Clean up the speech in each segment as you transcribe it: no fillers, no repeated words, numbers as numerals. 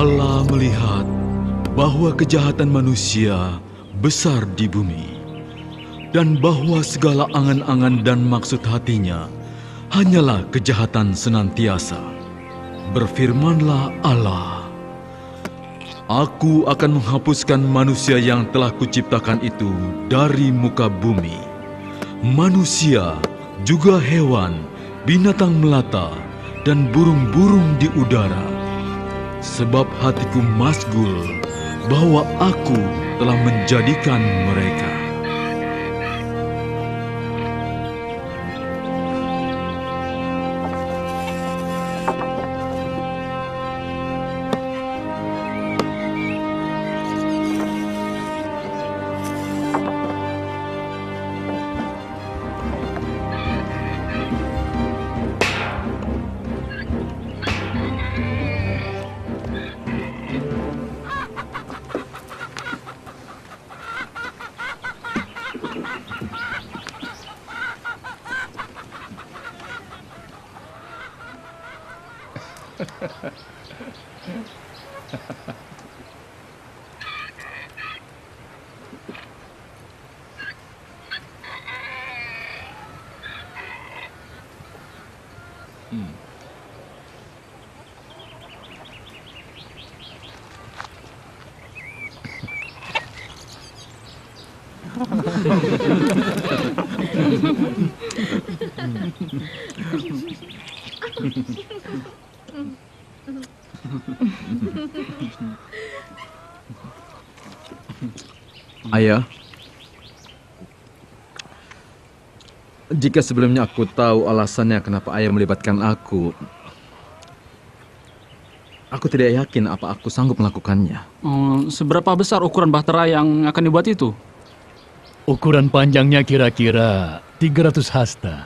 Allah melihat bahwa kejahatan manusia besar di bumi, dan bahwa segala angan-angan dan maksud hatinya hanyalah kejahatan senantiasa. Berfirmanlah Allah, Aku akan menghapuskan manusia yang telah kuciptakan itu dari muka bumi, manusia, juga hewan, binatang melata, dan burung-burung di udara. Sebab hatiku masgul bahwa aku telah menjadikan mereka. Ayah, jika sebelumnya aku tahu alasannya kenapa ayah melibatkan aku tidak yakin apa aku sanggup melakukannya. Seberapa besar ukuran bahtera yang akan dibuat itu? Ukuran panjangnya kira-kira 300 hasta.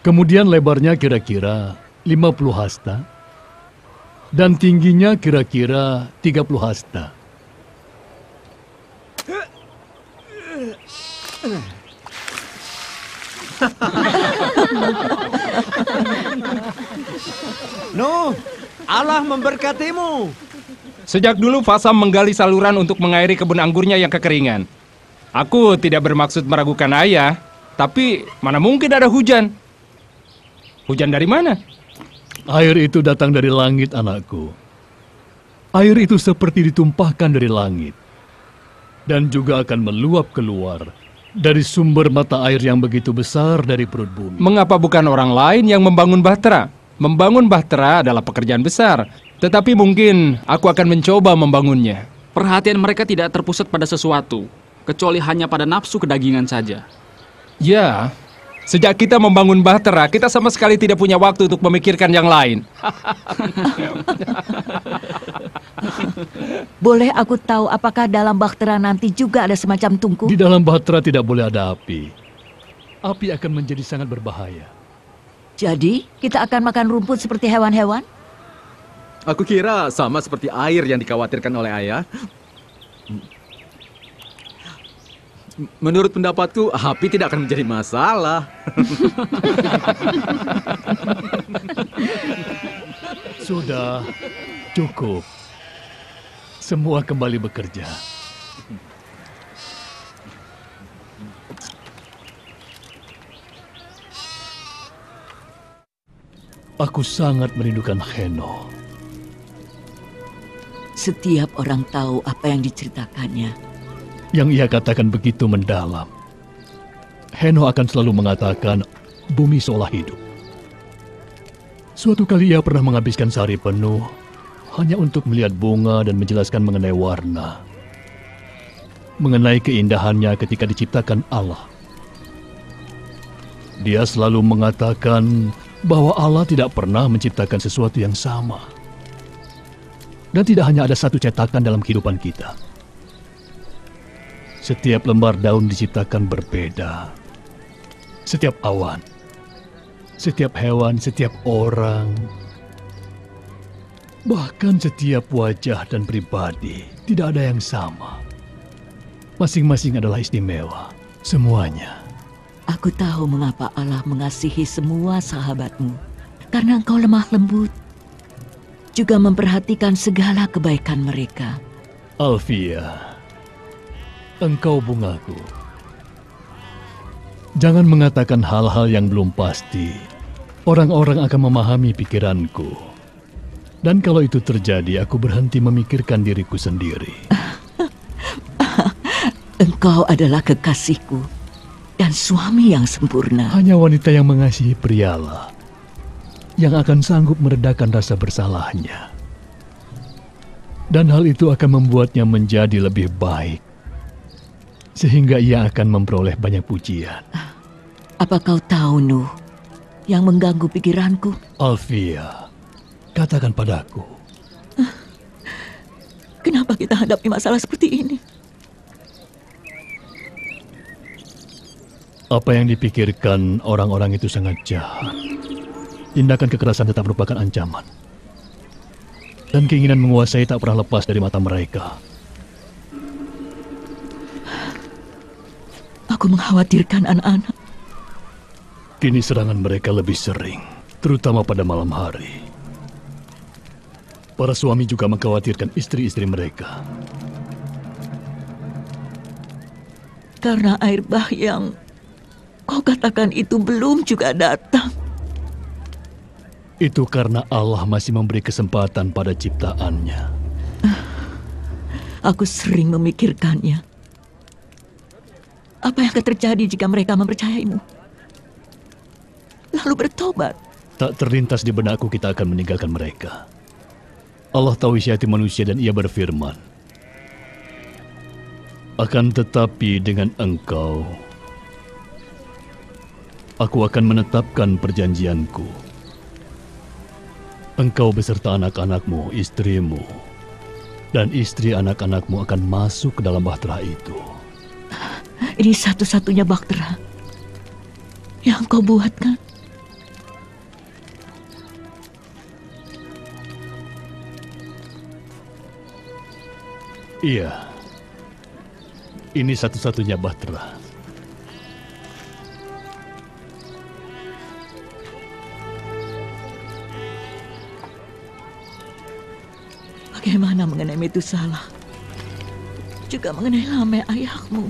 Kemudian lebarnya kira-kira 50 hasta. Dan tingginya kira-kira 30 hasta. Nuh, Allah memberkatimu. Sejak dulu Fasam menggali saluran untuk mengairi kebun anggurnya yang kekeringan. Aku tidak bermaksud meragukan ayah, tapi mana mungkin ada hujan? Hujan dari mana? Air itu datang dari langit, anakku. Air itu seperti ditumpahkan dari langit. Dan juga akan meluap keluar dari sumber mata air yang begitu besar dari perut bumi. Mengapa bukan orang lain yang membangun bahtera? Membangun bahtera adalah pekerjaan besar, tetapi mungkin aku akan mencoba membangunnya. Perhatian mereka tidak terpusat pada sesuatu, kecuali hanya pada nafsu kedagingan saja. Ya, sejak kita membangun bahtera, kita sama sekali tidak punya waktu untuk memikirkan yang lain. Boleh aku tahu apakah dalam bahtera nanti juga ada semacam tungku? Di dalam bahtera tidak boleh ada api. Api akan menjadi sangat berbahaya. Jadi, kita akan makan rumput seperti hewan-hewan? Aku kira sama seperti air yang dikhawatirkan oleh ayah. Menurut pendapatku, api tidak akan menjadi masalah. Sudah, cukup. Semua kembali bekerja. Aku sangat merindukan Heno. Setiap orang tahu apa yang diceritakannya. Yang ia katakan begitu mendalam. Heno akan selalu mengatakan bumi seolah hidup. Suatu kali ia pernah menghabiskan sehari penuh hanya untuk melihat bunga dan menjelaskan mengenai warna. Mengenai keindahannya ketika diciptakan Allah. Dia selalu mengatakan bahwa Allah tidak pernah menciptakan sesuatu yang sama. Dan tidak hanya ada satu cetakan dalam kehidupan kita. Setiap lembar daun diciptakan berbeda. Setiap awan, setiap hewan, setiap orang, bahkan setiap wajah dan pribadi tidak ada yang sama. Masing-masing adalah istimewa, semuanya. Aku tahu mengapa Allah mengasihi semua sahabatmu. Karena engkau lemah lembut. juga memperhatikan segala kebaikan mereka. Alfia, engkau bungaku. Jangan mengatakan hal-hal yang belum pasti. Orang-orang akan memahami pikiranku. Dan kalau itu terjadi, aku berhenti memikirkan diriku sendiri. Engkau adalah kekasihku dan suami yang sempurna. Hanya wanita yang mengasihi prialah yang akan sanggup meredakan rasa bersalahnya. Dan hal itu akan membuatnya menjadi lebih baik. Sehingga ia akan memperoleh banyak pujian. Apa kau tahu, Nuh, yang mengganggu pikiranku? Alfia, katakan padaku. Kenapa kita hadapi masalah seperti ini? Apa yang dipikirkan orang-orang itu sangat jahat. Tindakan kekerasan tetap merupakan ancaman. Dan keinginan menguasai tak pernah lepas dari mata mereka. Aku mengkhawatirkan anak-anak. Kini serangan mereka lebih sering, terutama pada malam hari. Para suami juga mengkhawatirkan istri-istri mereka. Karena air bah yang kau katakan itu belum juga datang. Itu karena Allah masih memberi kesempatan pada ciptaannya. Aku sering memikirkannya. Apa yang akan terjadi jika mereka mempercayaimu? Lalu bertobat. Tak terlintas di benakku kita akan meninggalkan mereka. Allah tahu isi hati manusia dan ia berfirman, akan tetapi dengan engkau, aku akan menetapkan perjanjianku. Engkau beserta anak-anakmu, istrimu, dan istri anak-anakmu akan masuk ke dalam bahtera itu. Ini satu-satunya bahtera yang kau buat, kan? Iya, ini satu-satunya bahtera. Bagaimana mengenai Metusalah? Juga mengenai Lameh ayahmu.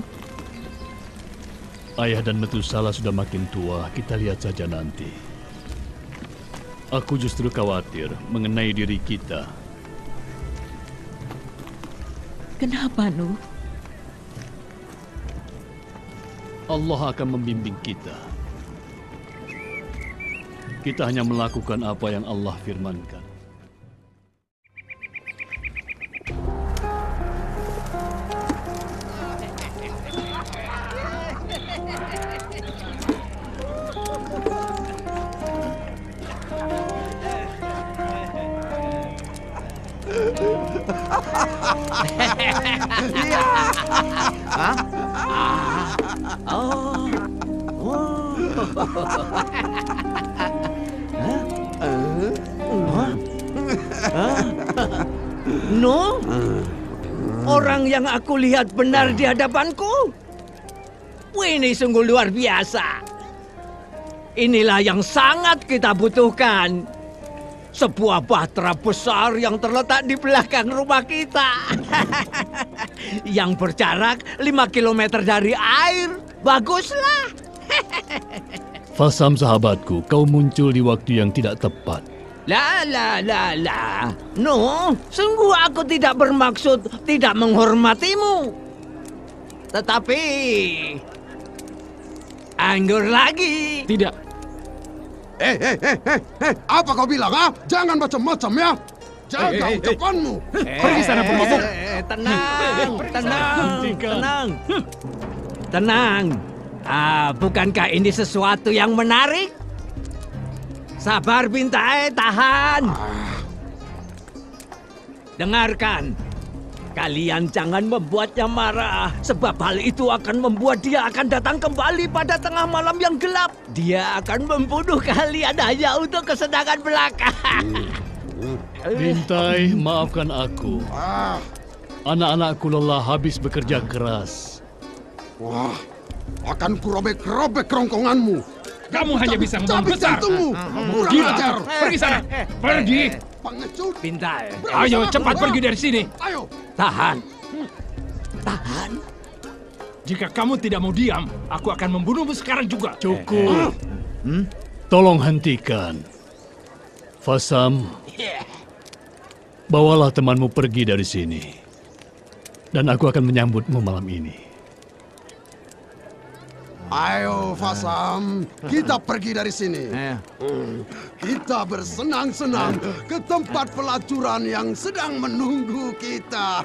Ayah dan Metusalah sudah makin tua, kita lihat saja nanti. Aku justru khawatir mengenai diri kita. Kenapa, Nuh? Allah akan membimbing kita. Kita hanya melakukan apa yang Allah firmankan. No? Orang yang aku lihat benar di hadapanku? Ini sungguh luar biasa. Inilah yang sangat kita butuhkan. Sebuah bahtera besar yang terletak di belakang rumah kita. Yang berjarak 5 kilometer dari air. Baguslah. Fasam sahabatku, kau muncul di waktu yang tidak tepat. La. No, sungguh aku tidak bermaksud tidak menghormatimu. Tetapi anggur lagi. Tidak. Apa kau bilang, ah? Jangan macam-macam ya. Jaga ucapanmu. Pergi sana pemabuk. Tenang. Bukankah ini sesuatu yang menarik? Sabar, Bintai, tahan. Dengarkan. Kalian jangan membuatnya marah, sebab hal itu akan membuat dia akan datang kembali pada tengah malam yang gelap. Dia akan membunuh kalian hanya untuk kesenangan belaka. Bintai, maafkan aku. Anak-anakku lelah habis bekerja keras. Wah, akan kurobek-robek kerongkonganmu. Kamu hanya bisa ngomong besar. Jantungmu. Kurang Gila. ajar. Pergi sana. Pergi. pengecut. Bintai, Ayo cepat pergi dari sini. Ayo. tahan. Tahan. Jika kamu tidak mau diam, aku akan membunuhmu sekarang juga. Cukup. Tolong hentikan. Fasam, bawalah temanmu pergi dari sini. Dan aku akan menyambutmu malam ini. Ayo Fasam, kita pergi dari sini. Kita bersenang-senang ke tempat pelacuran yang sedang menunggu kita.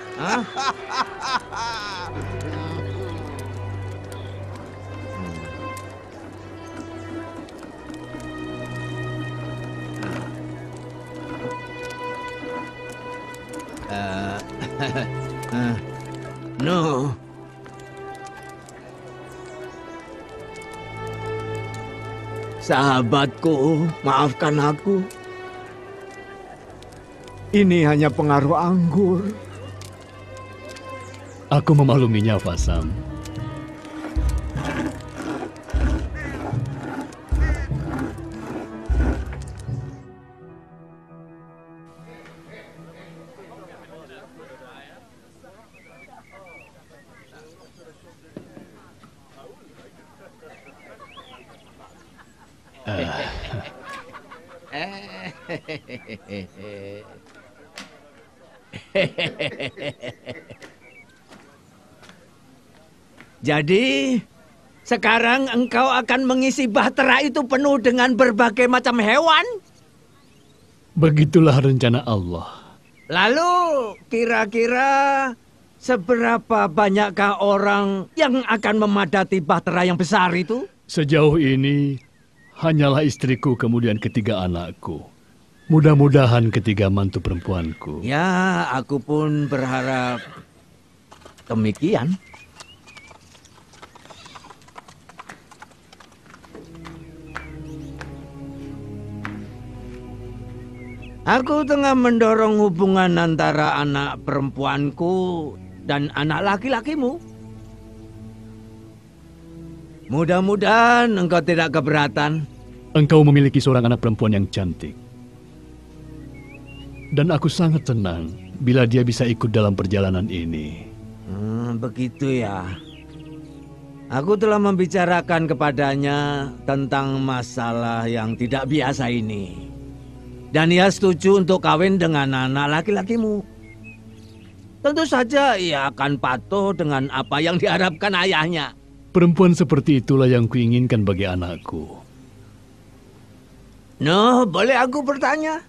No. Sahabatku, maafkan aku. Ini hanya pengaruh anggur. Aku memakluminya, Fasam. Jadi, sekarang engkau akan mengisi bahtera itu penuh dengan berbagai macam hewan? Begitulah rencana Allah. Lalu, kira-kira seberapa banyakkah orang yang akan memadati bahtera yang besar itu? Sejauh ini, hanyalah istriku kemudian ketiga anakku. Mudah-mudahan ketiga mantu perempuanku. Ya, aku pun berharap demikian. Aku tengah mendorong hubungan antara anak perempuanku dan anak laki-lakimu. Mudah-mudahan engkau tidak keberatan. Engkau memiliki seorang anak perempuan yang cantik. Dan aku sangat senang bila dia bisa ikut dalam perjalanan ini. Begitu ya. Aku telah membicarakan kepadanya tentang masalah yang tidak biasa ini. Dan ia setuju untuk kawin dengan anak laki-lakimu. Tentu saja ia akan patuh dengan apa yang diharapkan ayahnya. Perempuan seperti itulah yang kuinginkan bagi anakku. No, boleh aku bertanya?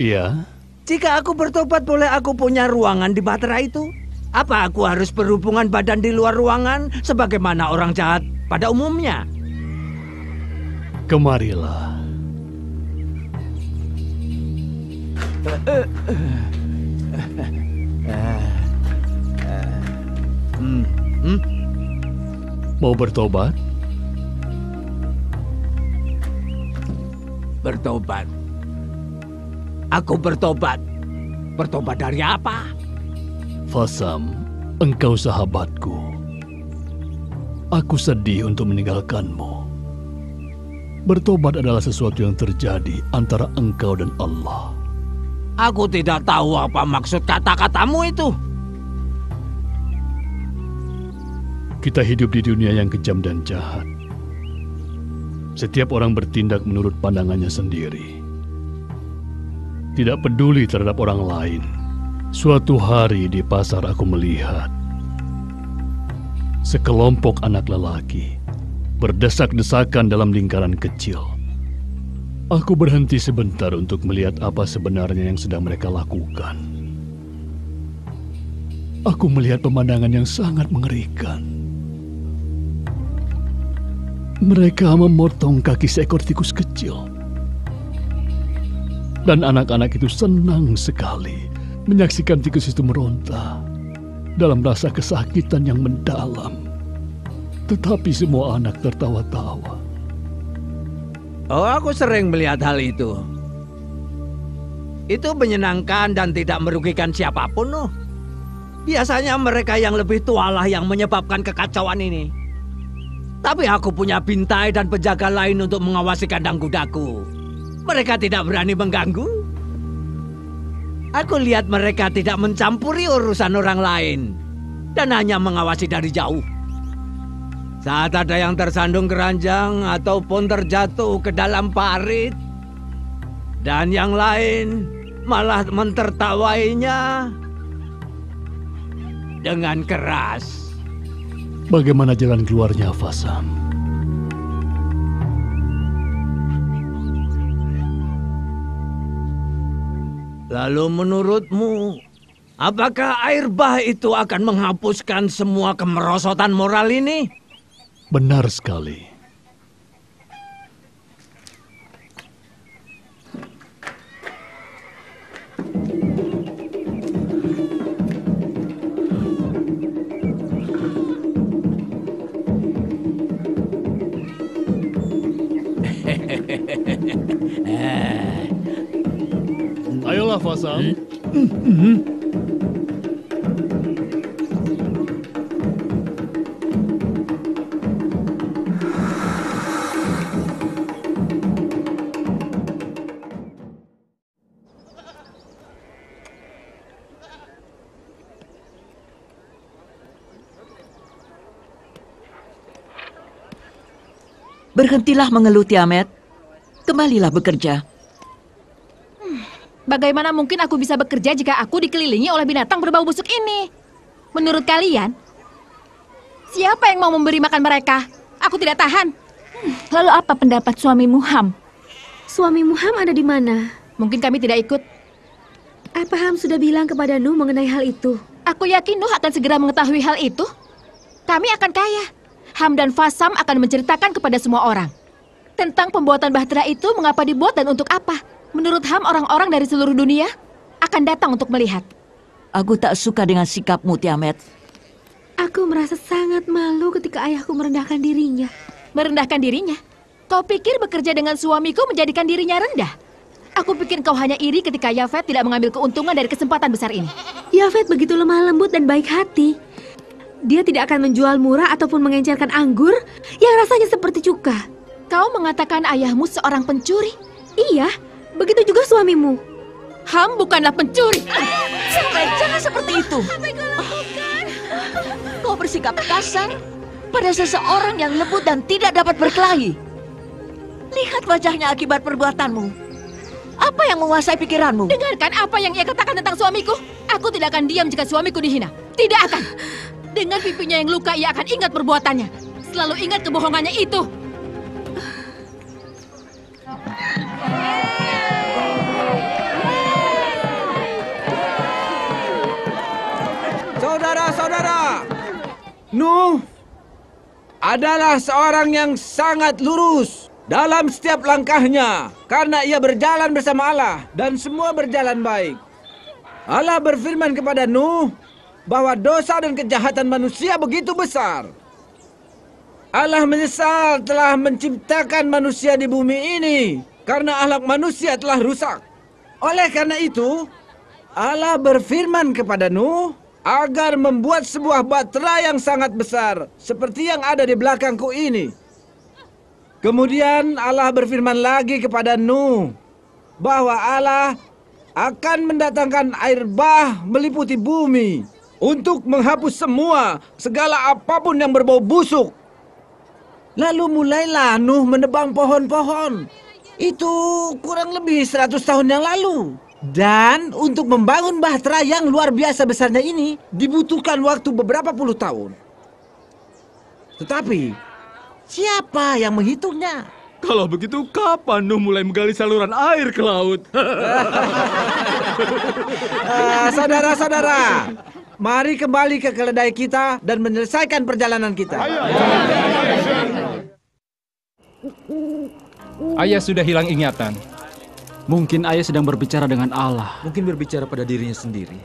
Iya? Jika aku bertobat, boleh aku punya ruangan di bahtera itu? Apa aku harus berhubungan badan di luar ruangan sebagaimana orang jahat pada umumnya? Kemarilah. Mau bertobat? Bertobat. Aku bertobat. Bertobat dari apa? Fasam, engkau sahabatku. Aku sedih untuk meninggalkanmu. Bertobat adalah sesuatu yang terjadi antara engkau dan Allah. Aku tidak tahu apa maksud kata-katamu itu. Kita hidup di dunia yang kejam dan jahat. Setiap orang bertindak menurut pandangannya sendiri. Tidak peduli terhadap orang lain. Suatu hari di pasar aku melihat sekelompok anak lelaki berdesak-desakan dalam lingkaran kecil. Aku berhenti sebentar untuk melihat apa sebenarnya yang sedang mereka lakukan. Aku melihat pemandangan yang sangat mengerikan. Mereka memotong kaki seekor tikus kecil. Dan anak-anak itu senang sekali menyaksikan tikus itu meronta dalam rasa kesakitan yang mendalam. Tetapi semua anak tertawa-tawa. Oh, aku sering melihat hal itu. Itu menyenangkan dan tidak merugikan siapapun, oh. Biasanya mereka yang lebih tualah yang menyebabkan kekacauan ini. Tapi aku punya bintai dan penjaga lain untuk mengawasi kandang kudaku. Mereka tidak berani mengganggu. Aku lihat mereka tidak mencampuri urusan orang lain dan hanya mengawasi dari jauh. Saat ada yang tersandung keranjang ataupun terjatuh ke dalam parit, dan yang lain malah mentertawainya dengan keras. Bagaimana jalan keluarnya, Fasam? Lalu menurutmu, apakah air bah itu akan menghapuskan semua kemerosotan moral ini? Benar sekali. Ayolah, Fasam. Berhentilah mengeluh, Tiamat. Kembalilah bekerja. Bagaimana mungkin aku bisa bekerja jika aku dikelilingi oleh binatang berbau busuk ini? Menurut kalian, siapa yang mau memberi makan mereka? Aku tidak tahan. Lalu apa pendapat suamimu, Ham? Suamimu Ham ada di mana? Mungkin kami tidak ikut. Apa Ham sudah bilang kepada Nuh mengenai hal itu? Aku yakin Nuh akan segera mengetahui hal itu. Kami akan kaya. Ham dan Fasam akan menceritakan kepada semua orang tentang pembuatan bahtera itu, mengapa dibuat dan untuk apa. Menurut Ham, orang-orang dari seluruh dunia akan datang untuk melihat. Aku tak suka dengan sikapmu, Tiamat. Aku merasa sangat malu ketika ayahku merendahkan dirinya. Merendahkan dirinya? Kau pikir bekerja dengan suamiku menjadikan dirinya rendah? Aku pikir kau hanya iri ketika Yafet tidak mengambil keuntungan dari kesempatan besar ini. Yafet begitu lemah lembut dan baik hati. Dia tidak akan menjual murah ataupun mengencerkan anggur yang rasanya seperti cuka. Kau mengatakan ayahmu seorang pencuri? Iya, begitu juga suamimu. Ham bukanlah pencuri. Jangan seperti itu. Apa yang kau lakukan? Kau bersikap kasar pada seseorang yang lembut dan tidak dapat berkelahi. Lihat wajahnya akibat perbuatanmu. Apa yang menguasai pikiranmu? Dengarkan apa yang ia katakan tentang suamiku. Aku tidak akan diam jika suamiku dihina. Tidak akan. Dengan pipinya yang luka, ia akan ingat perbuatannya. Selalu ingat kebohongannya itu. Saudara-saudara, Nuh adalah seorang yang sangat lurus dalam setiap langkahnya karena ia berjalan bersama Allah dan semua berjalan baik. Allah berfirman kepada Nuh bahwa dosa dan kejahatan manusia begitu besar. Allah menyesal telah menciptakan manusia di bumi ini karena akhlak manusia telah rusak. Oleh karena itu, Allah berfirman kepada Nuh agar membuat sebuah bahtera yang sangat besar seperti yang ada di belakangku ini. Kemudian Allah berfirman lagi kepada Nuh bahwa Allah akan mendatangkan air bah meliputi bumi untuk menghapus segala apapun yang berbau busuk. Lalu mulailah Nuh menebang pohon-pohon. Itu kurang lebih 100 tahun yang lalu. Dan untuk membangun bahtera yang luar biasa besarnya ini dibutuhkan waktu beberapa puluh tahun. Tetapi siapa yang menghitungnya? Kalau begitu, kapan Nuh mulai menggali saluran air ke laut? Saudara-saudara, mari kembali ke keledai kita dan menyelesaikan perjalanan kita. Ayah sudah hilang ingatan. Mungkin ayah sedang berbicara dengan Allah. Mungkin berbicara pada dirinya sendiri.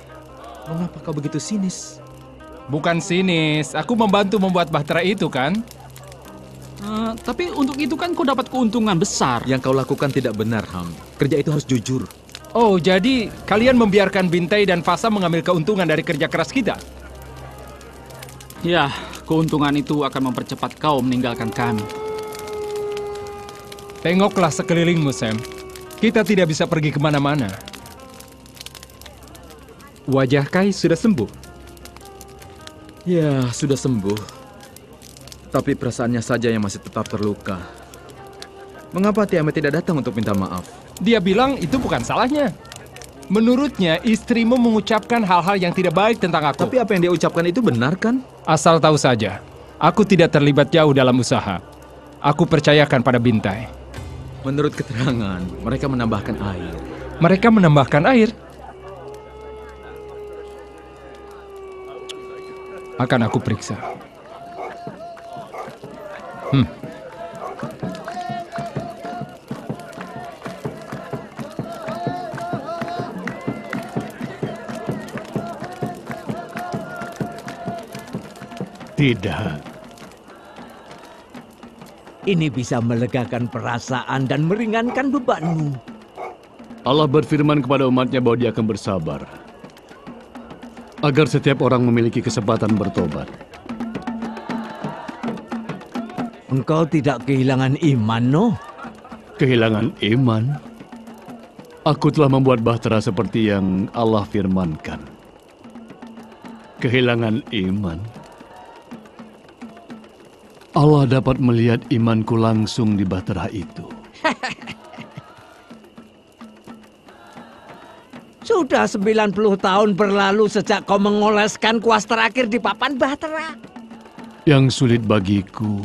Mengapa kau begitu sinis? Bukan sinis, aku membantu membuat bahtera itu kan? Tapi untuk itu kan kau dapat keuntungan besar. Yang kau lakukan tidak benar, Ham. Kerja itu harus jujur. Oh, jadi kalian membiarkan Bintai dan Fasa mengambil keuntungan dari kerja keras kita? Ya, keuntungan itu akan mempercepat kau meninggalkan kami. Tengoklah sekelilingmu, Sam. Kita tidak bisa pergi kemana-mana. Wajah Kai sudah sembuh. Ya, sudah sembuh. Tapi perasaannya saja yang masih tetap terluka. Mengapa Tiamat tidak datang untuk minta maaf? Dia bilang itu bukan salahnya. Menurutnya, istrimu mengucapkan hal-hal yang tidak baik tentang aku. Tapi apa yang dia ucapkan itu benar kan? Asal tahu saja, aku tidak terlibat jauh dalam usaha. Aku percayakan pada Bintai. Menurut keterangan, mereka menambahkan air. Mereka menambahkan air? Akan aku periksa. Tidak. Ini bisa melegakan perasaan dan meringankan bebanmu. Allah berfirman kepada umatnya bahwa dia akan bersabar. Agar setiap orang memiliki kesempatan bertobat. Engkau tidak kehilangan iman, Noh? Kehilangan iman? Aku telah membuat bahtera seperti yang Allah firmankan. Kehilangan iman? Allah dapat melihat imanku langsung di bahtera itu. Sudah 90 tahun berlalu sejak kau mengoleskan kuas terakhir di papan bahtera. Yang sulit bagiku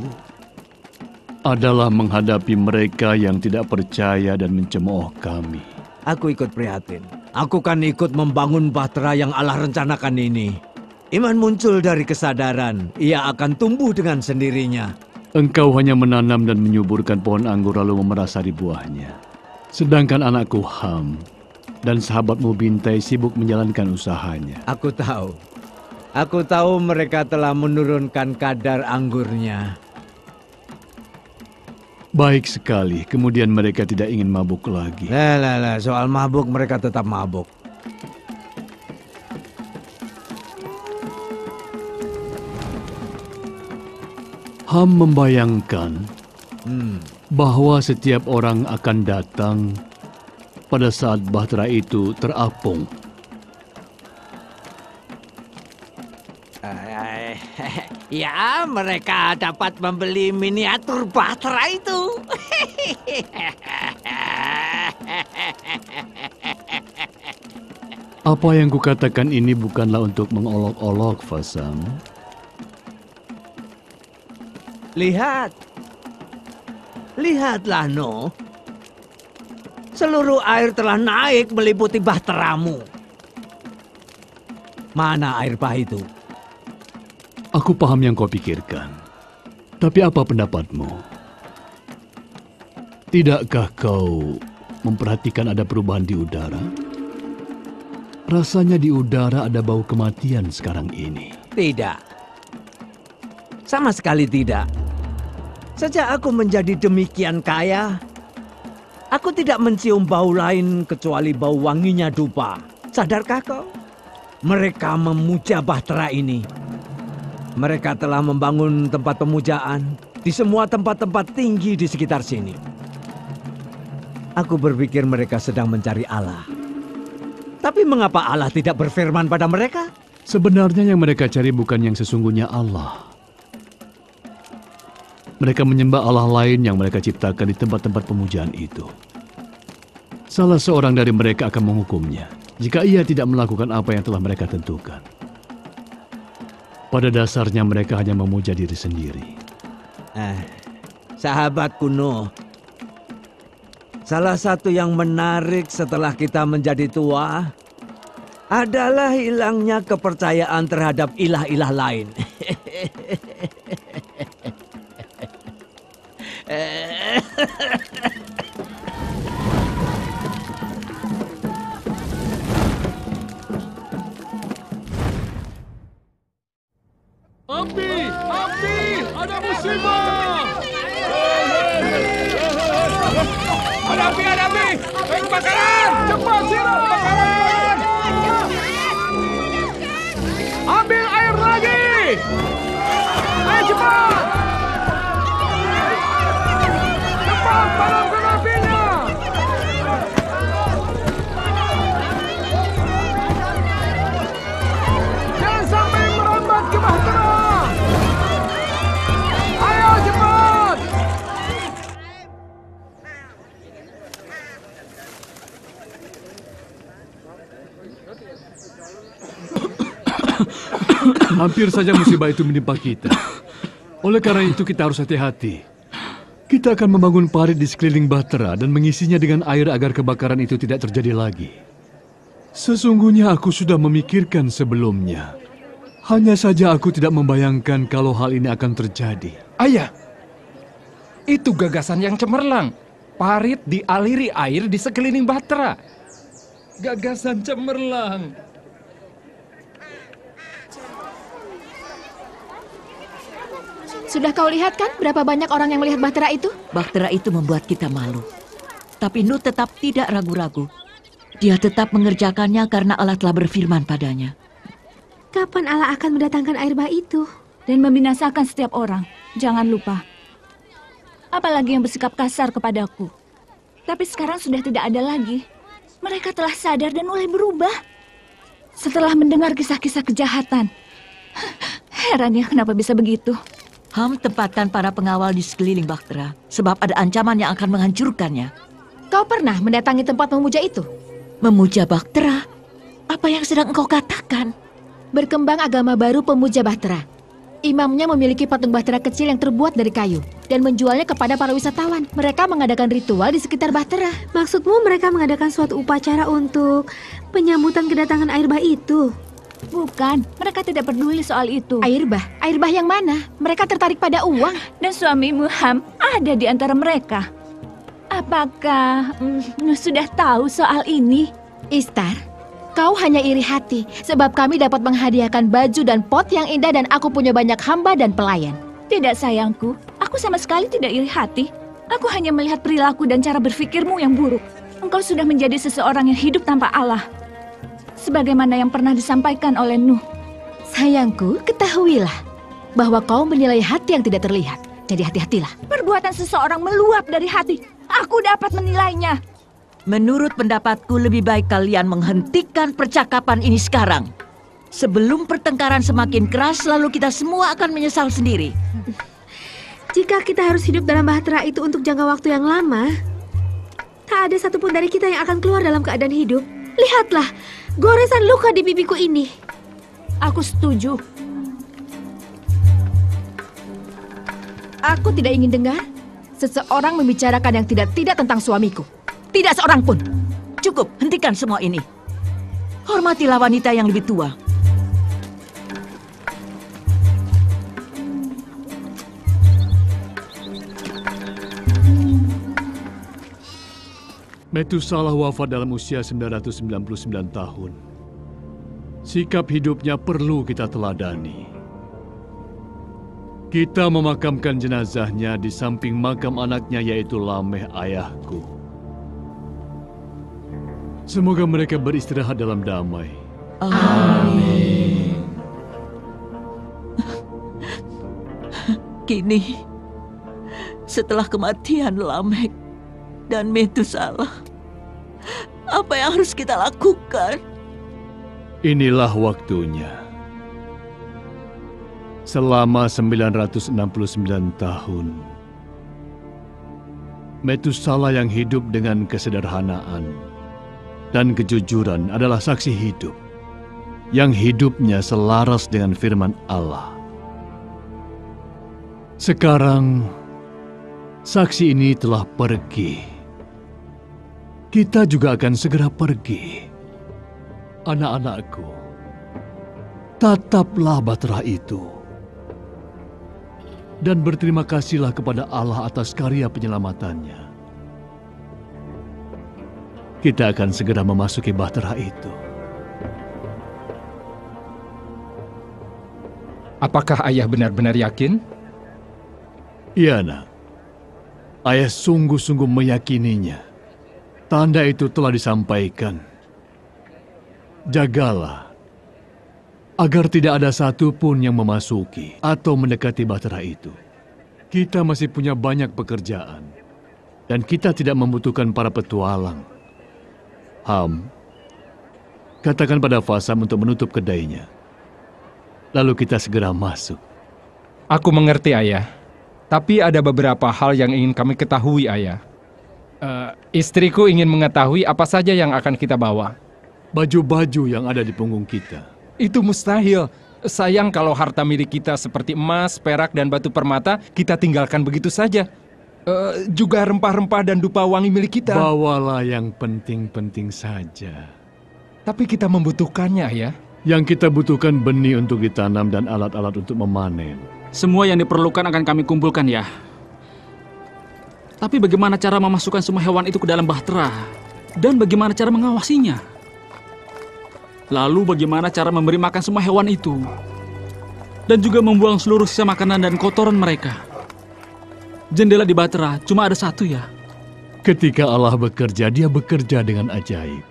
adalah menghadapi mereka yang tidak percaya dan mencemooh kami. Aku ikut prihatin. Aku kan ikut membangun bahtera yang Allah rencanakan ini. Iman muncul dari kesadaran. Ia akan tumbuh dengan sendirinya. Engkau hanya menanam dan menyuburkan pohon anggur lalu memerasari buahnya. Sedangkan anakku Ham dan sahabatmu Bintai sibuk menjalankan usahanya. Aku tahu. Aku tahu mereka telah menurunkan kadar anggurnya. Baik sekali, kemudian mereka tidak ingin mabuk lagi. Soal mabuk mereka tetap mabuk. Ham membayangkan bahwa setiap orang akan datang pada saat bahtera itu terapung. Ya, mereka dapat membeli miniatur bahtera itu. Apa yang kukatakan ini bukanlah untuk mengolok-olok, Fasam. Lihatlah, No. Seluruh air telah naik meliputi bahteramu. Mana air bah itu? Aku paham yang kau pikirkan. Tapi apa pendapatmu? Tidakkah kau memperhatikan ada perubahan di udara? Rasanya di udara ada bau kematian sekarang ini. Tidak. Sama sekali tidak. Sejak aku menjadi demikian kaya, aku tidak mencium bau lain kecuali bau wanginya dupa. Sadarkah kau? Mereka memuja bahtera ini. Mereka telah membangun tempat pemujaan di semua tempat-tempat tinggi di sekitar sini. Aku berpikir mereka sedang mencari Allah. Tapi mengapa Allah tidak berfirman pada mereka? Sebenarnya yang mereka cari bukan yang sesungguhnya Allah. Mereka menyembah Allah lain yang mereka ciptakan di tempat-tempat pemujaan itu. Salah seorang dari mereka akan menghukumnya jika ia tidak melakukan apa yang telah mereka tentukan. Pada dasarnya mereka hanya memuja diri sendiri. Sahabatku Nuh, salah satu yang menarik setelah kita menjadi tua adalah hilangnya kepercayaan terhadap ilah-ilah lain. Api! Ada musibah! Ada api! Baik kebakaran! Cepat siram kebakaran! Ambil air lagi! Ayo cepat! Cepat padamkan apinya! Hampir saja musibah itu menimpa kita. Oleh karena itu kita harus hati-hati. Kita akan membangun parit di sekeliling Bahtera dan mengisinya dengan air agar kebakaran itu tidak terjadi lagi. Sesungguhnya aku sudah memikirkan sebelumnya. Hanya saja aku tidak membayangkan kalau hal ini akan terjadi. Ayah, itu gagasan yang cemerlang. Parit dialiri air di sekeliling Bahtera. Gagasan cemerlang. Sudah kau lihat kan berapa banyak orang yang melihat Bahtera itu? Bahtera itu membuat kita malu. Tapi Nuh tetap tidak ragu-ragu. Dia tetap mengerjakannya karena Allah telah berfirman padanya. Kapan Allah akan mendatangkan air bah itu? Dan membinasakan setiap orang. Jangan lupa. Apalagi yang bersikap kasar kepadaku. Tapi sekarang sudah tidak ada lagi. Mereka telah sadar dan mulai berubah. Setelah mendengar kisah-kisah kejahatan. Heran ya kenapa bisa begitu. Ham tempatkan para pengawal di sekeliling Bahtera, sebab ada ancaman yang akan menghancurkannya. Kau pernah mendatangi tempat memuja itu? Memuja Bahtera? Apa yang sedang engkau katakan? Berkembang agama baru pemuja Bahtera. Imamnya memiliki patung Bahtera kecil yang terbuat dari kayu dan menjualnya kepada para wisatawan. Mereka mengadakan ritual di sekitar Bahtera. Maksudmu mereka mengadakan suatu upacara untuk penyambutan kedatangan air bah itu? Bukan, mereka tidak peduli soal itu. Air bah yang mana? Mereka tertarik pada uang. Dan suamimu Ham ada di antara mereka. Apakah sudah tahu soal ini? Istar, kau hanya iri hati sebab kami dapat menghadiahkan baju dan pot yang indah dan aku punya banyak hamba dan pelayan. Tidak sayangku, aku sama sekali tidak iri hati. Aku hanya melihat perilaku dan cara berpikirmu yang buruk. Engkau sudah menjadi seseorang yang hidup tanpa Allah. Sebagaimana yang pernah disampaikan oleh Nuh. Sayangku, ketahuilah bahwa kau menilai hati yang tidak terlihat. Jadi hati-hatilah. Perbuatan seseorang meluap dari hati. Aku dapat menilainya. Menurut pendapatku lebih baik kalian menghentikan percakapan ini sekarang. Sebelum pertengkaran semakin keras, lalu kita semua akan menyesal sendiri. Jika kita harus hidup dalam Bahtera itu untuk jangka waktu yang lama, tak ada satupun dari kita yang akan keluar dalam keadaan hidup. Lihatlah, goresan luka di pipiku ini. Aku setuju. Aku tidak ingin dengar seseorang membicarakan yang tidak tentang suamiku. Tidak seorang pun. Cukup, hentikan semua ini. Hormatilah wanita yang lebih tua. Metusalah wafat dalam usia 999 tahun. Sikap hidupnya perlu kita teladani. Kita memakamkan jenazahnya di samping makam anaknya yaitu Lameh ayahku. Semoga mereka beristirahat dalam damai. Amin. Kini, setelah kematian Lameh dan Metusalah, apa yang harus kita lakukan? Inilah waktunya. Selama 969 tahun, Metusalah yang hidup dengan kesederhanaan dan kejujuran adalah saksi hidup yang hidupnya selaras dengan firman Allah. Sekarang, saksi ini telah pergi. Kita juga akan segera pergi. Anak-anakku, tataplah Bahtera itu. Dan berterima kasihlah kepada Allah atas karya penyelamatannya. Kita akan segera memasuki Bahtera itu. Apakah ayah benar-benar yakin? Iya, nak. Ayah sungguh-sungguh meyakininya. Tanda itu telah disampaikan. Jagalah, agar tidak ada satupun yang memasuki atau mendekati Bahtera itu. Kita masih punya banyak pekerjaan, dan kita tidak membutuhkan para petualang. Ham, katakan pada Fasam untuk menutup kedainya. Lalu kita segera masuk. Aku mengerti, ayah. Tapi ada beberapa hal yang ingin kami ketahui, ayah. Istriku ingin mengetahui apa saja yang akan kita bawa. Baju-baju yang ada di punggung kita. Itu mustahil. Sayang kalau harta milik kita seperti emas, perak, dan batu permata kita tinggalkan begitu saja. Juga rempah-rempah dan dupa wangi milik kita. Bawalah yang penting-penting saja. Tapi kita membutuhkannya, ya. Yang kita butuhkan benih untuk ditanam dan alat-alat untuk memanen. Semua yang diperlukan akan kami kumpulkan, ya. Tapi bagaimana cara memasukkan semua hewan itu ke dalam bahtera? Dan bagaimana cara mengawasinya? Lalu bagaimana cara memberi makan semua hewan itu? Dan juga membuang seluruh sisa makanan dan kotoran mereka. Jendela di bahtera cuma ada satu, ya. Ketika Allah bekerja, Dia bekerja dengan ajaib.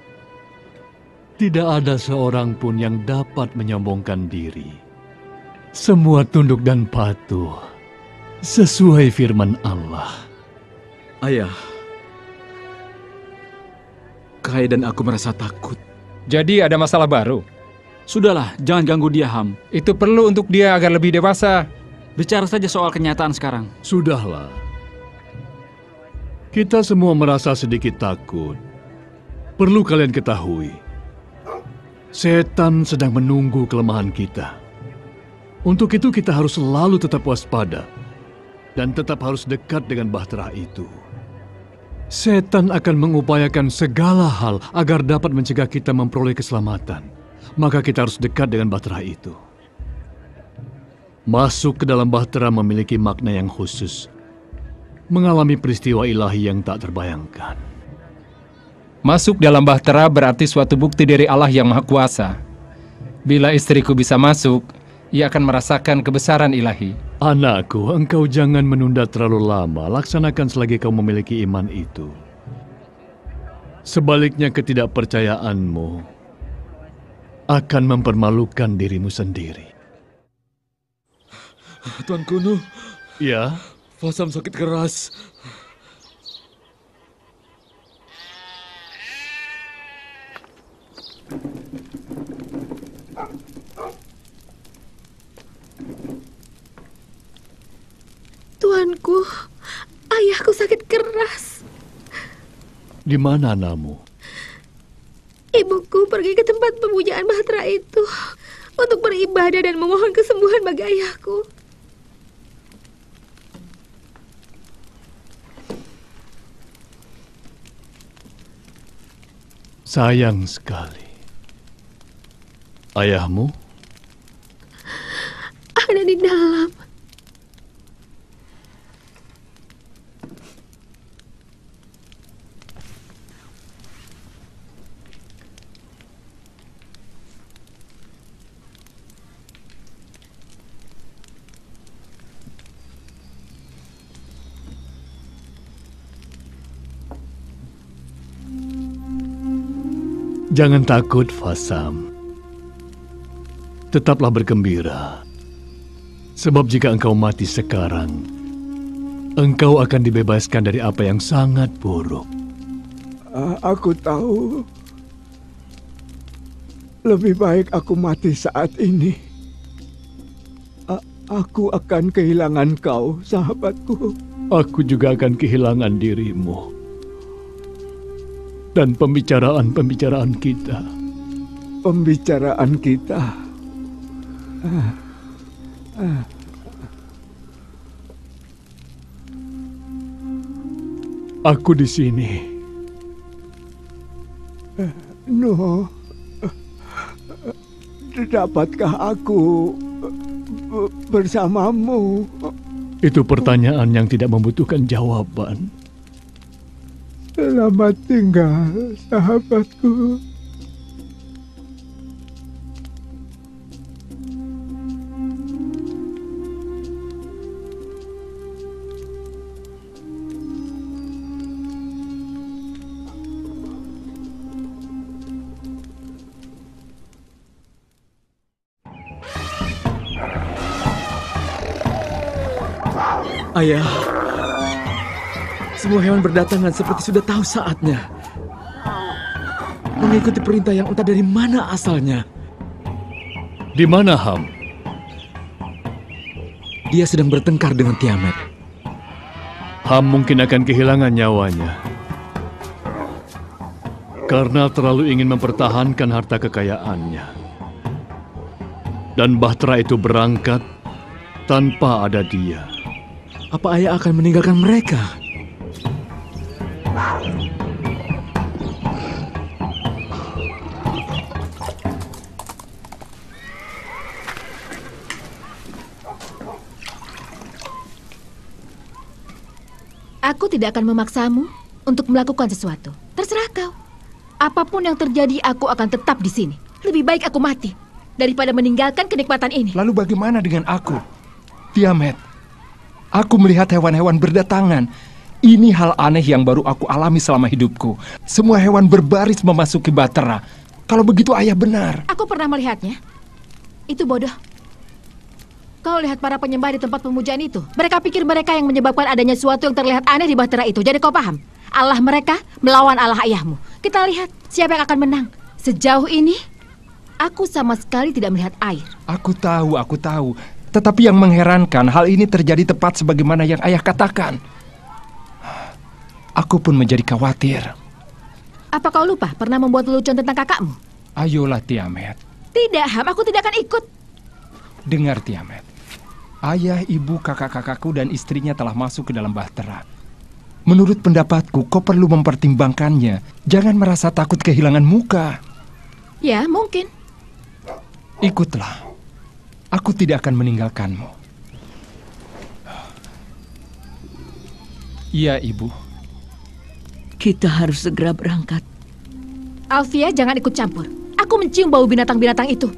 Tidak ada seorang pun yang dapat menyombongkan diri. Semua tunduk dan patuh sesuai firman Allah. Ayah, Kai dan aku merasa takut. Jadi ada masalah baru? Sudahlah, jangan ganggu dia, Ham. Itu perlu untuk dia agar lebih dewasa. Bicara saja soal kenyataan sekarang. Sudahlah. Kita semua merasa sedikit takut. Perlu kalian ketahui, setan sedang menunggu kelemahan kita. Untuk itu kita harus selalu tetap waspada dan tetap harus dekat dengan bahtera itu. Setan akan mengupayakan segala hal agar dapat mencegah kita memperoleh keselamatan. Maka kita harus dekat dengan bahtera itu. Masuk ke dalam bahtera memiliki makna yang khusus. Mengalami peristiwa ilahi yang tak terbayangkan. Masuk dalam bahtera berarti suatu bukti dari Allah yang Maha Kuasa. Bila istriku bisa masuk, ia akan merasakan kebesaran ilahi. Anakku, engkau jangan menunda terlalu lama. Laksanakan selagi kau memiliki iman itu. Sebaliknya ketidakpercayaanmu akan mempermalukan dirimu sendiri. Tuan Kuno. Ya? Fasam sakit keras. Tuanku, ayahku sakit keras. Di mana anakmu? Ibuku pergi ke tempat pemujaan bahtera itu untuk beribadah dan memohon kesembuhan bagi ayahku. Sayang sekali. Ayahmu? Ada di dalam. Jangan takut, Fasam. Tetaplah bergembira. Sebab jika engkau mati sekarang, engkau akan dibebaskan dari apa yang sangat buruk. Aku tahu. Lebih baik aku mati saat ini. Aku akan kehilangan kau, sahabatku. Aku juga akan kehilangan dirimu. Dan pembicaraan-pembicaraan kita. Pembicaraan kita. Aku di sini. No. Dapatkah aku bersamamu? Itu pertanyaan yang tidak membutuhkan jawaban. Selamat tinggal, sahabatku. Ayah, semua hewan berdatangan seperti sudah tahu saatnya. Mengikuti perintah yang entah dari mana asalnya. Di mana Ham? Dia sedang bertengkar dengan Tiamat. Ham mungkin akan kehilangan nyawanya. Karena terlalu ingin mempertahankan harta kekayaannya. Dan Bahtera itu berangkat tanpa ada dia. Apa ayah akan meninggalkan mereka? Aku tidak akan memaksamu untuk melakukan sesuatu. Terserah kau. Apapun yang terjadi, aku akan tetap di sini. Lebih baik aku mati daripada meninggalkan kenikmatan ini. Lalu bagaimana dengan aku? Tiamat, aku melihat hewan-hewan berdatangan. Ini hal aneh yang baru aku alami selama hidupku. Semua hewan berbaris memasuki Bahtera. Kalau begitu ayah benar. Aku pernah melihatnya. Itu bodoh. Kau lihat para penyembah di tempat pemujaan itu. Mereka pikir mereka yang menyebabkan adanya sesuatu yang terlihat aneh di Bahtera itu. Jadi kau paham? Allah mereka melawan Allah ayahmu. Kita lihat siapa yang akan menang. Sejauh ini, aku sama sekali tidak melihat air. Aku tahu. Tetapi yang mengherankan, hal ini terjadi tepat sebagaimana yang ayah katakan. Aku pun menjadi khawatir. Apa kau lupa pernah membuat lelucon tentang kakakmu? Ayolah, Tiamat. Tidak, Ham. Aku tidak akan ikut. Dengar, Tiamat. Ayah, ibu, kakak-kakakku, dan istrinya telah masuk ke dalam Bahtera. Menurut pendapatku, kau perlu mempertimbangkannya. Jangan merasa takut kehilangan muka. Ya, mungkin. Ikutlah. Aku tidak akan meninggalkanmu. Iya, ibu. Kita harus segera berangkat. Alfia, jangan ikut campur. Aku mencium bau binatang-binatang itu.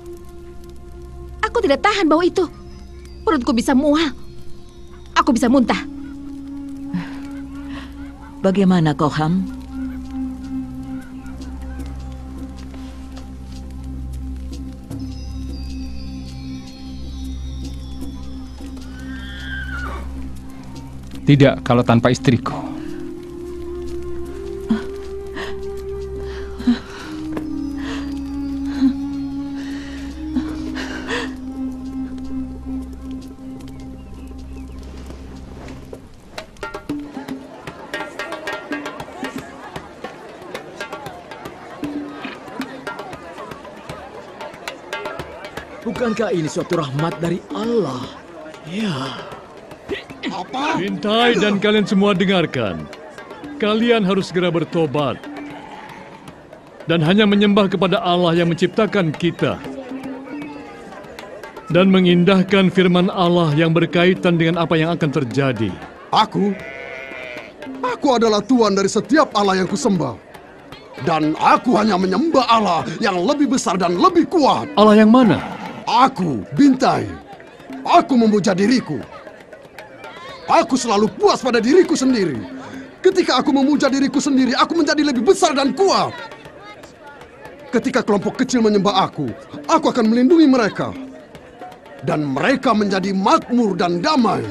Aku tidak tahan bau itu. Perutku bisa mual. Aku bisa muntah. Bagaimana kau, Ham? Tidak kalau tanpa istriku. Bukankah ini suatu rahmat dari Allah? Ya. Apa? Bintai dan kalian semua dengarkan. Kalian harus segera bertobat. Dan hanya menyembah kepada Allah yang menciptakan kita. Dan mengindahkan firman Allah yang berkaitan dengan apa yang akan terjadi. Aku adalah Tuhan dari setiap Allah yang kusembah. Dan aku hanya menyembah Allah yang lebih besar dan lebih kuat. Allah yang mana? Aku, Bintai. Aku memuja diriku. Aku selalu puas pada diriku sendiri. Ketika aku memuja diriku sendiri, aku menjadi lebih besar dan kuat. Ketika kelompok kecil menyembah aku akan melindungi mereka. Dan mereka menjadi makmur dan damai.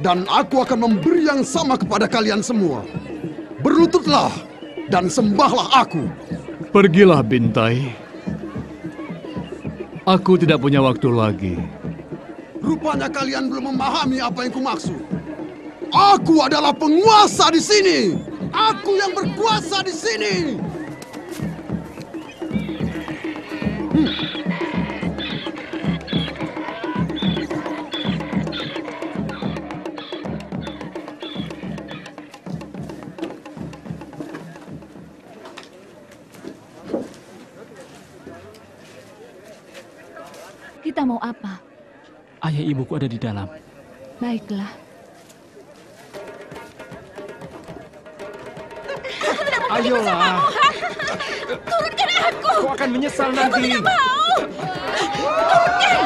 Dan aku akan memberi yang sama kepada kalian semua. Berlututlah dan sembahlah aku. Pergilah, Bintai. Aku tidak punya waktu lagi. Rupanya kalian belum memahami apa yang kumaksud. Aku adalah penguasa di sini. Aku yang berkuasa di sini. Kita mau apa? Ayah ibuku ada di dalam. Baiklah. Ayolah. Turunkan aku. Kau akan menyesal nanti. Aku tidak mau. Turunkan.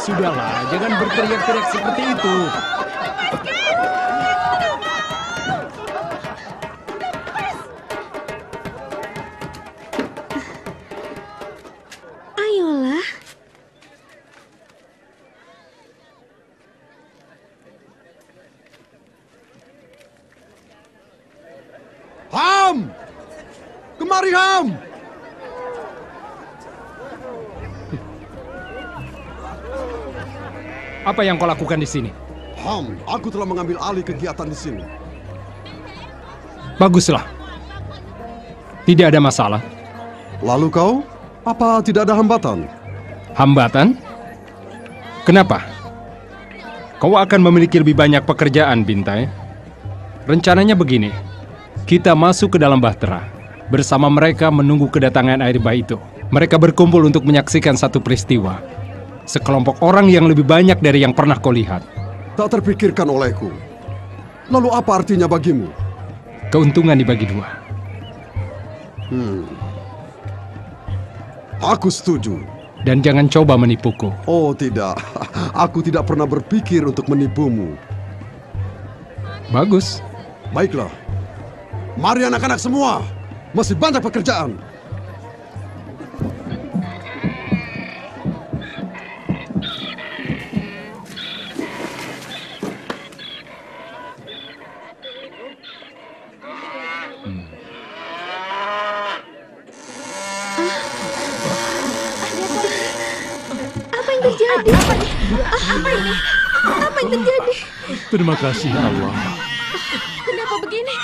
Sudahlah, jangan berteriak-teriak seperti itu. Ayolah. Ham! Kemari, Ham! Apa yang kau lakukan di sini? Ham, aku telah mengambil alih kegiatan di sini. Baguslah. Tidak ada masalah. Lalu kau, apa tidak ada hambatan? Hambatan? Kenapa? Kau akan memiliki lebih banyak pekerjaan, Bintai. Rencananya begini, kita masuk ke dalam bahtera. Bersama mereka menunggu kedatangan air bah itu. Mereka berkumpul untuk menyaksikan satu peristiwa. Sekelompok orang yang lebih banyak dari yang pernah kau lihat. Tak terpikirkan olehku. Lalu apa artinya bagimu? Keuntungan dibagi dua. Aku setuju. Dan jangan coba menipuku. Oh tidak, aku tidak pernah berpikir untuk menipumu. Bagus. Baiklah. Mari anak-anak semua. Masih banyak pekerjaan. Apa yang terjadi? Apa ini? Apa yang terjadi? Terima kasih Allah. Kenapa begini?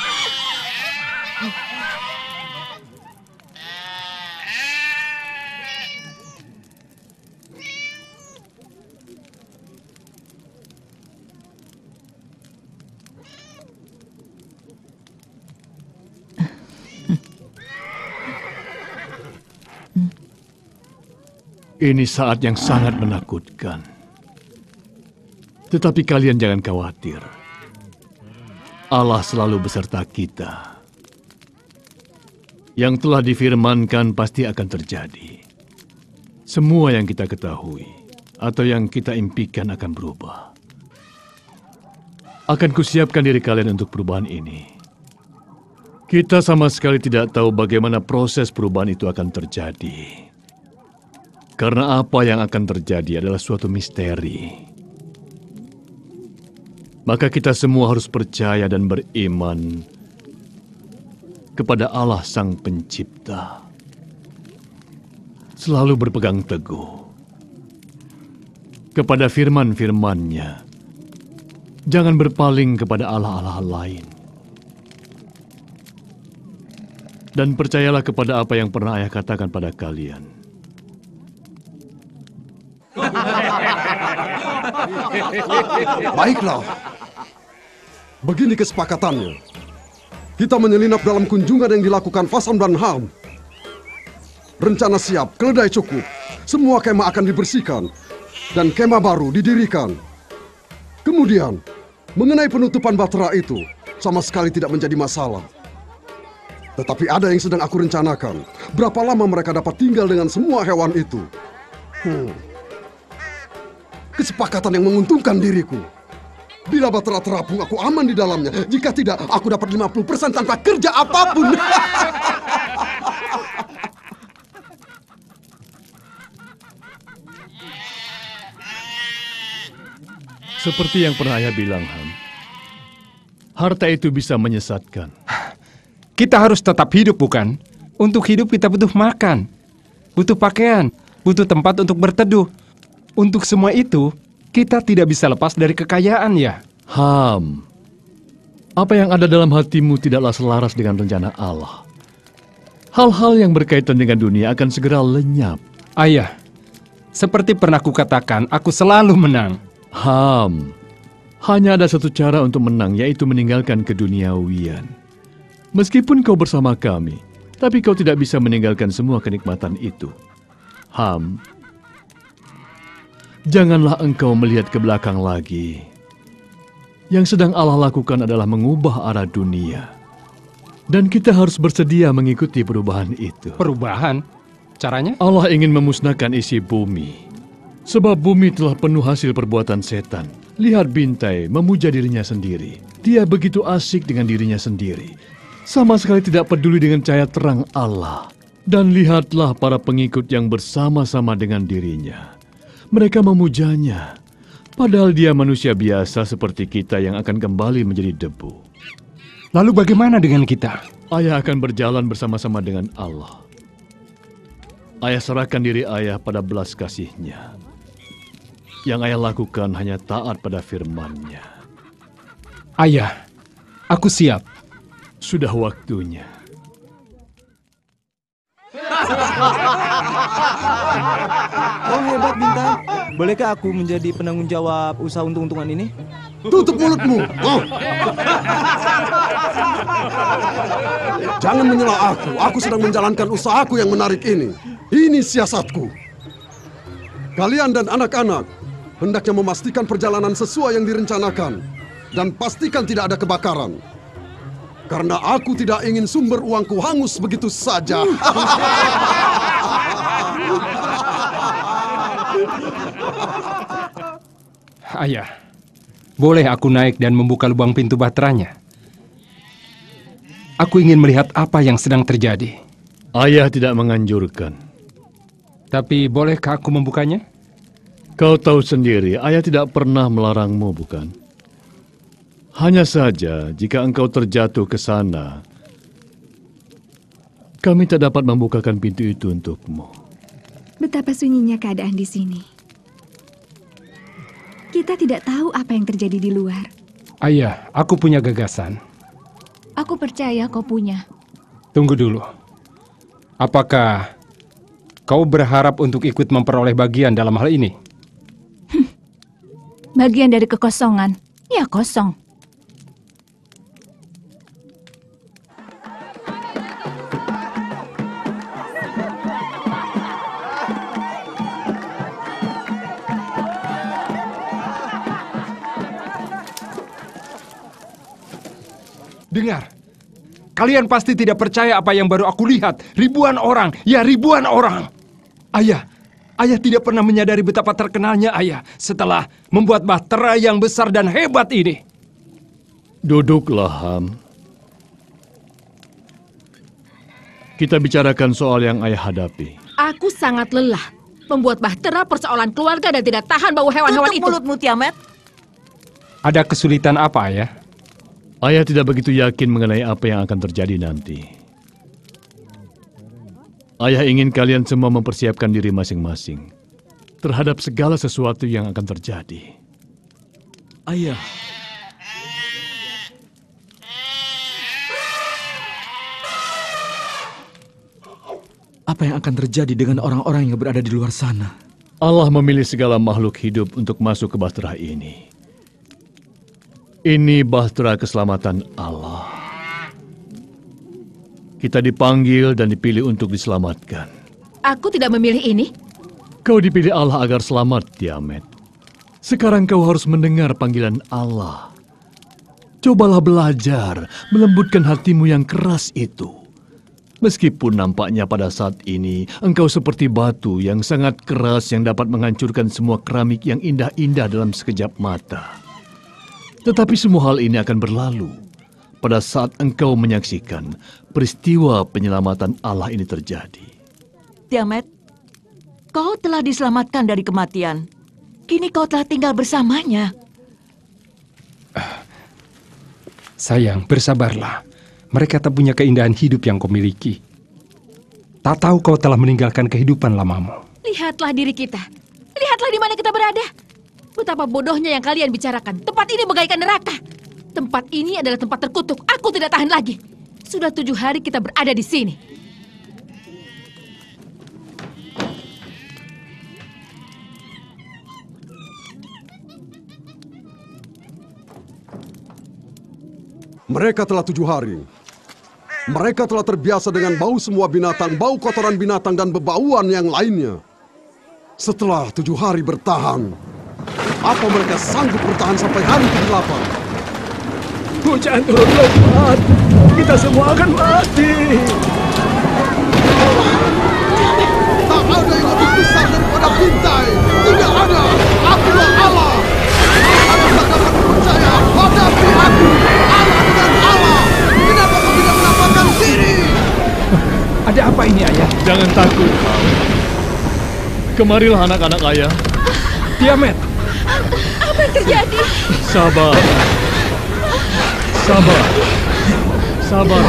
Ini saat yang sangat menakutkan. Tetapi kalian jangan khawatir. Allah selalu beserta kita. Yang telah difirmankan pasti akan terjadi. Semua yang kita ketahui atau yang kita impikan akan berubah. Akan kusiapkan diri kalian untuk perubahan ini. Kita sama sekali tidak tahu bagaimana proses perubahan itu akan terjadi. Karena apa yang akan terjadi adalah suatu misteri. Maka kita semua harus percaya dan beriman kepada Allah Sang Pencipta. Selalu berpegang teguh kepada firman-firman-Nya. Jangan berpaling kepada Allah-Allah lain. Dan percayalah kepada apa yang pernah Ayah katakan pada kalian. Baiklah. Begini kesepakatannya. Kita menyelinap dalam kunjungan yang dilakukan Fasam dan Ham. Rencana siap, keledai cukup. Semua kemah akan dibersihkan. Dan kemah baru didirikan. Kemudian, mengenai penutupan bahtera itu, sama sekali tidak menjadi masalah. Tetapi ada yang sedang aku rencanakan. Berapa lama mereka dapat tinggal dengan semua hewan itu? Kesepakatan yang menguntungkan diriku. Bila bahtera terapung, aku aman di dalamnya. Jika tidak, aku dapat 50% tanpa kerja apapun. Seperti yang pernah Ayah bilang, Ham. Harta itu bisa menyesatkan. Kita harus tetap hidup, bukan? Untuk hidup kita butuh makan, butuh pakaian, butuh tempat untuk berteduh. Untuk semua itu, kita tidak bisa lepas dari kekayaan, ya? Ham, apa yang ada dalam hatimu tidaklah selaras dengan rencana Allah. Hal-hal yang berkaitan dengan dunia akan segera lenyap. Ayah, seperti pernah kukatakan, aku selalu menang. Ham, hanya ada satu cara untuk menang, yaitu meninggalkan keduniawian. Meskipun kau bersama kami, tapi kau tidak bisa meninggalkan semua kenikmatan itu. Ham, janganlah engkau melihat ke belakang lagi. Yang sedang Allah lakukan adalah mengubah arah dunia. Dan kita harus bersedia mengikuti perubahan itu. Perubahan? Caranya? Allah ingin memusnahkan isi bumi. Sebab bumi telah penuh hasil perbuatan setan. Lihat Bintai memuja dirinya sendiri. Dia begitu asik dengan dirinya sendiri. Sama sekali tidak peduli dengan cahaya terang Allah. Dan lihatlah para pengikut yang bersama-sama dengan dirinya. Mereka memujanya, padahal dia manusia biasa seperti kita yang akan kembali menjadi debu. Lalu bagaimana dengan kita? Ayah akan berjalan bersama-sama dengan Allah. Ayah serahkan diri Ayah pada belas kasih-Nya. Yang Ayah lakukan hanya taat pada firman-Nya. Ayah, aku siap. Sudah waktunya. Oh hebat Bintang. Bolehkah aku menjadi penanggung jawab usaha untung-untungan ini? Tutup mulutmu. Oh. Jangan menyela aku. Aku sedang menjalankan usahaku yang menarik ini. Ini siasatku. Kalian dan anak-anak hendaknya memastikan perjalanan sesuai yang direncanakan. Dan pastikan tidak ada kebakaran. Karena aku tidak ingin sumber uangku hangus begitu saja. Ayah, boleh aku naik dan membuka lubang pintu bahteranya? Aku ingin melihat apa yang sedang terjadi. Ayah tidak menganjurkan. Tapi bolehkah aku membukanya? Kau tahu sendiri, ayah tidak pernah melarangmu, bukan? Hanya saja, jika engkau terjatuh ke sana, kami tak dapat membukakan pintu itu untukmu. Betapa sunyinya keadaan di sini. Kita tidak tahu apa yang terjadi di luar. Ayah, aku punya gagasan. Aku percaya kau punya. Tunggu dulu. Apakah kau berharap untuk ikut memperoleh bagian dalam hal ini? Bagian dari kekosongan, ya kosong. Dengar, kalian pasti tidak percaya apa yang baru aku lihat. Ribuan orang, ya ribuan orang. Ayah tidak pernah menyadari betapa terkenalnya ayah setelah membuat bahtera yang besar dan hebat ini. Duduklah, Ham. Kita bicarakan soal yang ayah hadapi. Aku sangat lelah. Membuat bahtera persoalan keluarga dan tidak tahan bau hewan-hewan itu. Tutup mulutmu, Tiamat. Ada kesulitan apa, ayah? Ayah tidak begitu yakin mengenai apa yang akan terjadi nanti. Ayah ingin kalian semua mempersiapkan diri masing-masing terhadap segala sesuatu yang akan terjadi. Ayah. Apa yang akan terjadi dengan orang-orang yang berada di luar sana? Allah memilih segala makhluk hidup untuk masuk ke bahtera ini. Ini bahtera keselamatan Allah. Kita dipanggil dan dipilih untuk diselamatkan. Aku tidak memilih ini. Kau dipilih Allah agar selamat, Tiamat. Sekarang kau harus mendengar panggilan Allah. Cobalah belajar melembutkan hatimu yang keras itu. Meskipun nampaknya pada saat ini engkau seperti batu yang sangat keras yang dapat menghancurkan semua keramik yang indah-indah dalam sekejap mata. Tetapi semua hal ini akan berlalu pada saat engkau menyaksikan peristiwa penyelamatan Allah ini terjadi. Tiamat, kau telah diselamatkan dari kematian. Kini kau telah tinggal bersamanya. Sayang, bersabarlah. Mereka tak punya keindahan hidup yang kau miliki. Tak tahu kau telah meninggalkan kehidupan lamamu. Lihatlah diri kita. Lihatlah di mana kita berada. Betapa bodohnya yang kalian bicarakan. Tempat ini bagaikan neraka. Tempat ini adalah tempat terkutuk. Aku tidak tahan lagi. Sudah 7 hari kita berada di sini. Mereka telah 7 hari. Mereka telah terbiasa dengan bau semua binatang, bau kotoran binatang dan bebauan yang lainnya. Setelah 7 hari bertahan, apa mereka sanggup bertahan sampai hari ke-8? Hujan turun lebat. Kita semua akan mati. Tak ada yang lebih besar daripada Bintai. Tidak ada. Akulah Allah. Aku tak dapat percaya. Hadapi aku. Allah dengan Allah. Kenapa kau tidak menampakkan diri? Ada apa ini, ayah? Jangan takut. Kemarilah anak-anak ayah. Tiamat. Apa yang terjadi? Sabar. Sabar. Sabar.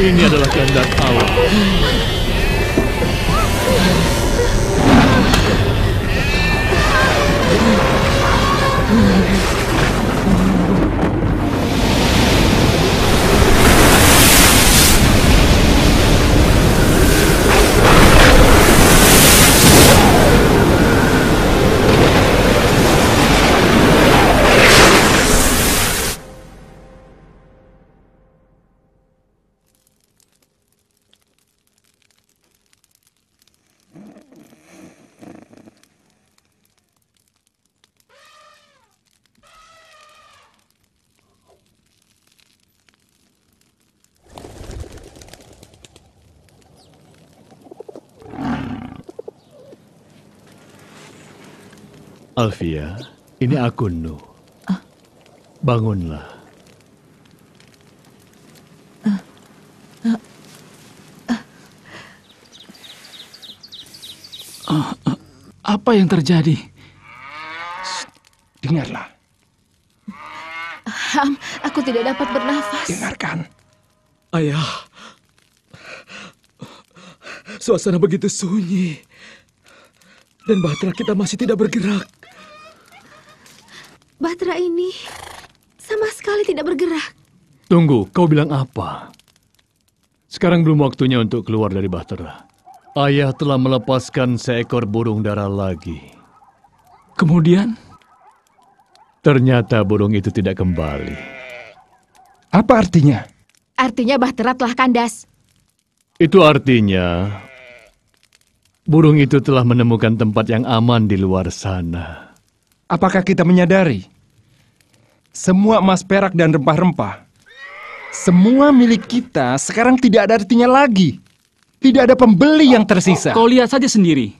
Ini adalah kehendak Allah. Alfia, ini aku, Nuh. Bangunlah. Apa yang terjadi? Dengarlah. Ham, aku tidak dapat bernafas. Dengarkan. Ayah, suasana begitu sunyi. Dan bahtera kita masih tidak bergerak. Bahtera ini sama sekali tidak bergerak. Tunggu, kau bilang apa? Sekarang belum waktunya untuk keluar dari bahtera. Ayah telah melepaskan seekor burung dara lagi. Kemudian? Ternyata burung itu tidak kembali. Apa artinya? Artinya bahtera telah kandas. Itu artinya burung itu telah menemukan tempat yang aman di luar sana. Apakah kita menyadari semua emas, perak, dan rempah-rempah, semua milik kita sekarang tidak ada artinya lagi? Tidak ada pembeli yang tersisa. Kau lihat saja sendiri.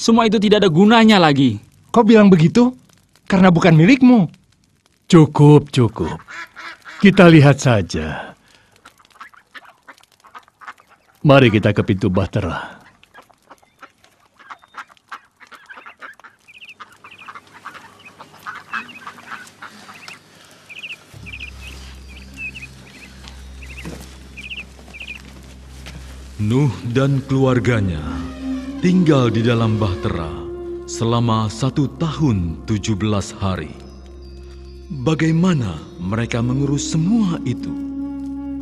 Semua itu tidak ada gunanya lagi. Kau bilang begitu karena bukan milikmu. Cukup. Kita lihat saja. Mari kita ke pintu bahtera. Nuh dan keluarganya tinggal di dalam bahtera selama 1 tahun 17 hari. Bagaimana mereka mengurus semua itu?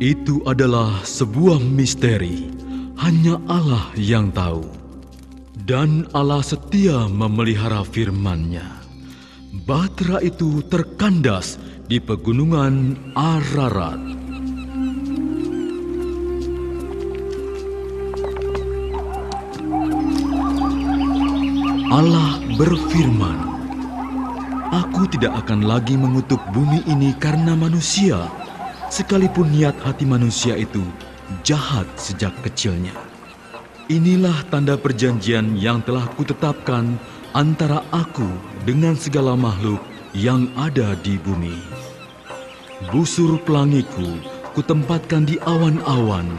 Itu adalah sebuah misteri, hanya Allah yang tahu. Dan Allah setia memelihara firman-Nya. Bahtera itu terkandas di pegunungan Ararat. Allah berfirman, "Aku tidak akan lagi mengutuk bumi ini karena manusia, sekalipun niat hati manusia itu jahat sejak kecilnya. Inilah tanda perjanjian yang telah kutetapkan antara aku dengan segala makhluk yang ada di bumi. Busur pelangiku kutempatkan di awan-awan,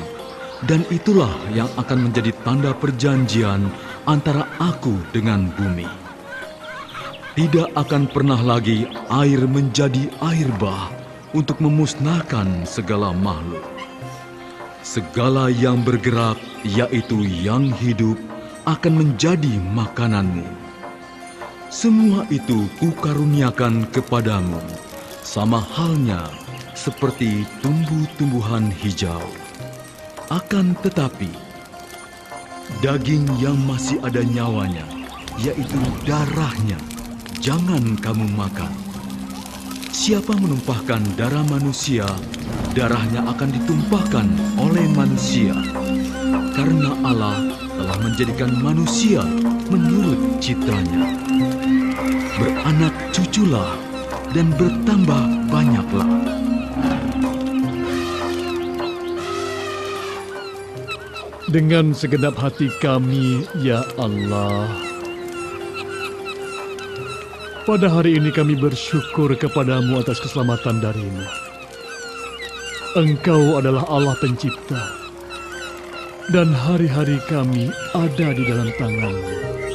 dan itulah yang akan menjadi tanda perjanjian antara aku dengan bumi. Tidak akan pernah lagi air menjadi air bah untuk memusnahkan segala makhluk. Segala yang bergerak, yaitu yang hidup, akan menjadi makananmu. Semua itu kukaruniakan kepadamu, sama halnya seperti tumbuh-tumbuhan hijau. Akan tetapi, daging yang masih ada nyawanya, yaitu darahnya, jangan kamu makan. Siapa menumpahkan darah manusia, darahnya akan ditumpahkan oleh manusia. Karena Allah telah menjadikan manusia menurut citranya. Beranak cuculah dan bertambah banyaklah." Dengan segenap hati kami, ya Allah, pada hari ini kami bersyukur kepadamu atas keselamatan darimu. Engkau adalah Allah pencipta, dan hari-hari kami ada di dalam tangan-Mu.